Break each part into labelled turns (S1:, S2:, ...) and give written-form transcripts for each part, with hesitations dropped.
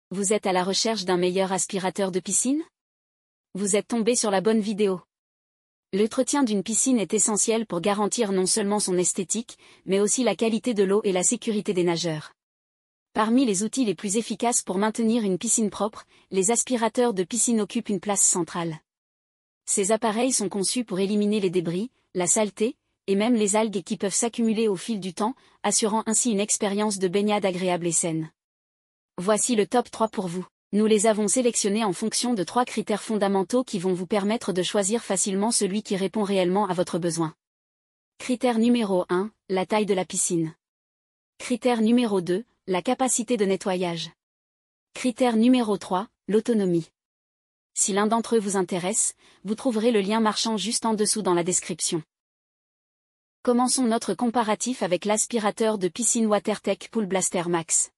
S1: Vous êtes à la recherche d'un meilleur aspirateur de piscine? Vous êtes tombé sur la bonne vidéo. L'entretien d'une piscine est essentiel pour garantir non seulement son esthétique, mais aussi la qualité de l'eau et la sécurité des nageurs. Parmi les outils les plus efficaces pour maintenir une piscine propre, les aspirateurs de piscine occupent une place centrale. Ces appareils sont conçus pour éliminer les débris, la saleté, et même les algues qui peuvent s'accumuler au fil du temps, assurant ainsi une expérience de baignade agréable et saine. Voici le top 3 pour vous. Nous les avons sélectionnés en fonction de 3 critères fondamentaux qui vont vous permettre de choisir facilement celui qui répond réellement à votre besoin. Critère numéro 1, la taille de la piscine. Critère numéro 2, la capacité de nettoyage. Critère numéro 3, l'autonomie. Si l'un d'entre eux vous intéresse, vous trouverez le lien marchand juste en dessous dans la description. Commençons notre comparatif avec l'aspirateur de piscine WaterTech Pool Blaster Max.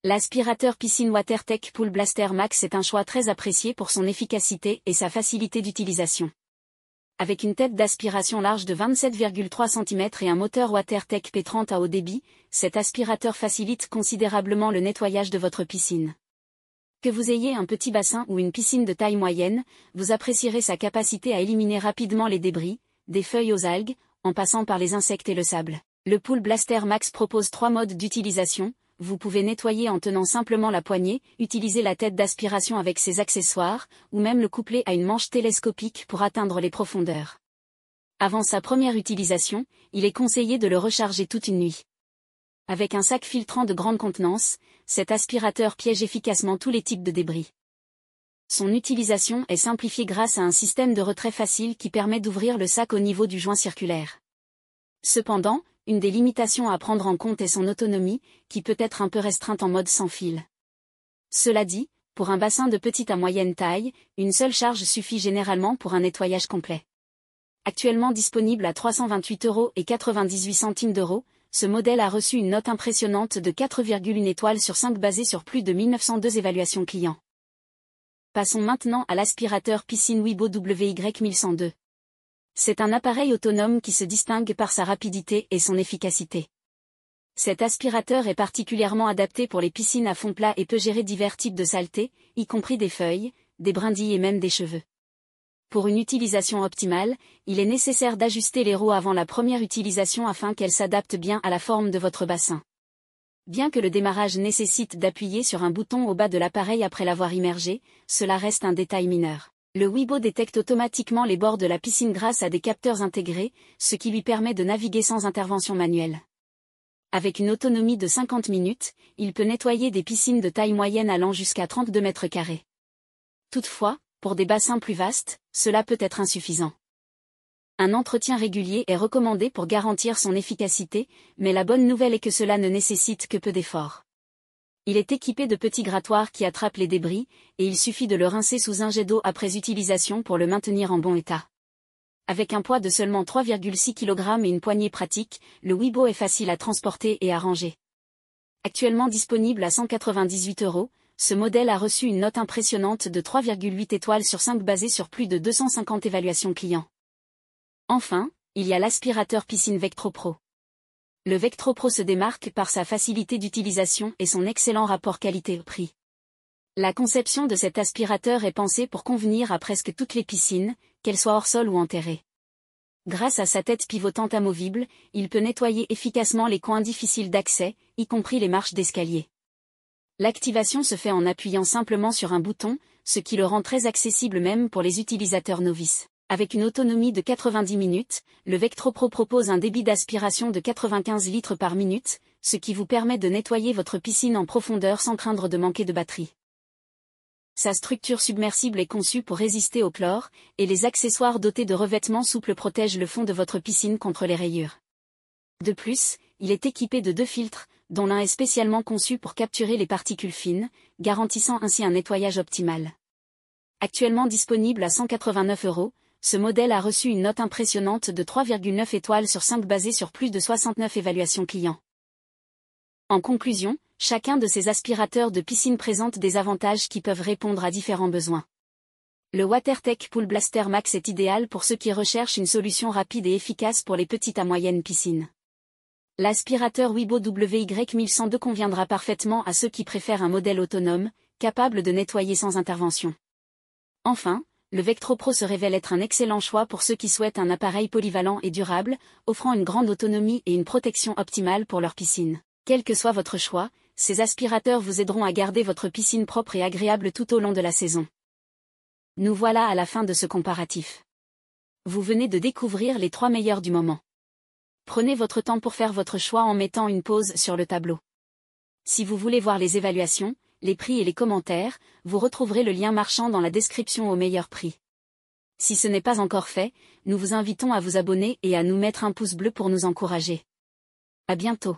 S1: L'aspirateur piscine WaterTech Pool Blaster Max est un choix très apprécié pour son efficacité et sa facilité d'utilisation. Avec une tête d'aspiration large de 27,3 cm et un moteur WaterTech P30 à haut débit, cet aspirateur facilite considérablement le nettoyage de votre piscine. Que vous ayez un petit bassin ou une piscine de taille moyenne, vous apprécierez sa capacité à éliminer rapidement les débris, des feuilles aux algues, en passant par les insectes et le sable. Le Pool Blaster Max propose 3 modes d'utilisation. Vous pouvez nettoyer en tenant simplement la poignée, utiliser la tête d'aspiration avec ses accessoires, ou même le coupler à une manche télescopique pour atteindre les profondeurs. Avant sa première utilisation, il est conseillé de le recharger toute une nuit. Avec un sac filtrant de grande contenance, cet aspirateur piège efficacement tous les types de débris. Son utilisation est simplifiée grâce à un système de retrait facile qui permet d'ouvrir le sac au niveau du joint circulaire. Cependant, une des limitations à prendre en compte est son autonomie, qui peut être un peu restreinte en mode sans fil. Cela dit, pour un bassin de petite à moyenne taille, une seule charge suffit généralement pour un nettoyage complet. Actuellement disponible à 328,98 €, ce modèle a reçu une note impressionnante de 4,1 étoiles sur 5 basée sur plus de 1902 évaluations clients. Passons maintenant à l'aspirateur piscine Wibo WY1102. C'est un appareil autonome qui se distingue par sa rapidité et son efficacité. Cet aspirateur est particulièrement adapté pour les piscines à fond plat et peut gérer divers types de saletés, y compris des feuilles, des brindilles et même des cheveux. Pour une utilisation optimale, il est nécessaire d'ajuster les roues avant la première utilisation afin qu'elles s'adaptent bien à la forme de votre bassin. Bien que le démarrage nécessite d'appuyer sur un bouton au bas de l'appareil après l'avoir immergé, cela reste un détail mineur. Le Wibo détecte automatiquement les bords de la piscine grâce à des capteurs intégrés, ce qui lui permet de naviguer sans intervention manuelle. Avec une autonomie de 50 minutes, il peut nettoyer des piscines de taille moyenne allant jusqu'à 32 mètres carrés. Toutefois, pour des bassins plus vastes, cela peut être insuffisant. Un entretien régulier est recommandé pour garantir son efficacité, mais la bonne nouvelle est que cela ne nécessite que peu d'efforts. Il est équipé de petits grattoirs qui attrapent les débris, et il suffit de le rincer sous un jet d'eau après utilisation pour le maintenir en bon état. Avec un poids de seulement 3,6 kg et une poignée pratique, le Wibo est facile à transporter et à ranger. Actuellement disponible à 198 €, ce modèle a reçu une note impressionnante de 3,8 étoiles sur 5 basée sur plus de 250 évaluations clients. Enfin, il y a l'aspirateur piscine VectroPro. Le VectroPro se démarque par sa facilité d'utilisation et son excellent rapport qualité-prix. La conception de cet aspirateur est pensée pour convenir à presque toutes les piscines, qu'elles soient hors sol ou enterrées. Grâce à sa tête pivotante amovible, il peut nettoyer efficacement les coins difficiles d'accès, y compris les marches d'escalier. L'activation se fait en appuyant simplement sur un bouton, ce qui le rend très accessible même pour les utilisateurs novices. Avec une autonomie de 90 minutes, le VectroPro propose un débit d'aspiration de 95 litres par minute, ce qui vous permet de nettoyer votre piscine en profondeur sans craindre de manquer de batterie. Sa structure submersible est conçue pour résister au chlore, et les accessoires dotés de revêtements souples protègent le fond de votre piscine contre les rayures. De plus, il est équipé de 2 filtres, dont l'un est spécialement conçu pour capturer les particules fines, garantissant ainsi un nettoyage optimal. Actuellement disponible à 189 €, ce modèle a reçu une note impressionnante de 3,9 étoiles sur 5 basée sur plus de 69 évaluations clients. En conclusion, chacun de ces aspirateurs de piscine présente des avantages qui peuvent répondre à différents besoins. Le WaterTech Pool Blaster Max est idéal pour ceux qui recherchent une solution rapide et efficace pour les petites à moyennes piscines. L'aspirateur Wibo WY1102 conviendra parfaitement à ceux qui préfèrent un modèle autonome, capable de nettoyer sans intervention. Enfin, le Vectro Pro se révèle être un excellent choix pour ceux qui souhaitent un appareil polyvalent et durable, offrant une grande autonomie et une protection optimale pour leur piscine. Quel que soit votre choix, ces aspirateurs vous aideront à garder votre piscine propre et agréable tout au long de la saison. Nous voilà à la fin de ce comparatif. Vous venez de découvrir les 3 meilleurs du moment. Prenez votre temps pour faire votre choix en mettant une pause sur le tableau. Si vous voulez voir les évaluations, les prix et les commentaires, vous retrouverez le lien marchand dans la description au meilleur prix. Si ce n'est pas encore fait, nous vous invitons à vous abonner et à nous mettre un pouce bleu pour nous encourager. À bientôt.